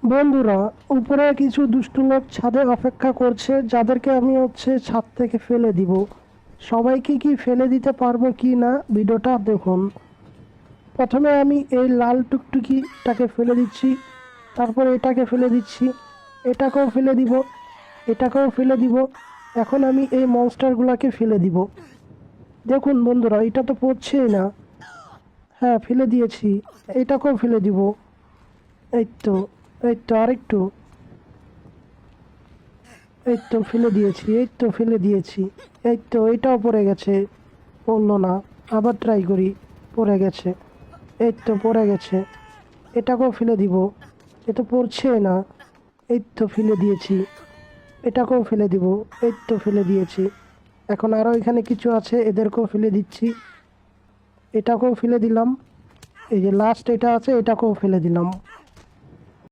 বন্ধুরা, উপরে কিছু দুষ্টু লোক ছাদে অপেক্ষা করছে, যাদেরকে আমি ছাদ থেকে ফেলে দিব। সবাইকে কি ফেলে দিতে পারবো কি না ভিডিওটা দেখুন। প্রথমে আমি এই লাল টুকটুকিটাকে ফেলে দিচ্ছি, তারপর এটাকে ফেলে দিচ্ছি, এটাকেও ফেলে দিব, এটাকেও ফেলে দিব। এখন আমি এই মনস্টারগুলোকে ফেলে দিব। দেখুন বন্ধুরা, এটা তো পড়ছেই না। হ্যাঁ, ফেলে দিয়েছি। এটাকেও ফেলে দিব। এই তো, এই তো আরেকটু। এই তো ফেলে দিয়েছি, এই তো ফেলে দিয়েছি। এই তো এটাও পড়ে গেছে, পড়লো না। আবার ট্রাই করি, পড়ে গেছে। এই তো পড়ে গেছে, এটাকেও ফেলে দিব। এ তো পড়ছে না। এই তো ফেলে দিয়েছি, এটাকেও ফেলে দিব। এই তো ফেলে দিয়েছি। এখন আরও এখানে কিছু আছে, এদেরকেও ফেলে দিচ্ছি। এটাকেও ফেলে দিলাম। এই যে লাস্ট এটা আছে, এটাকেও ফেলে দিলাম।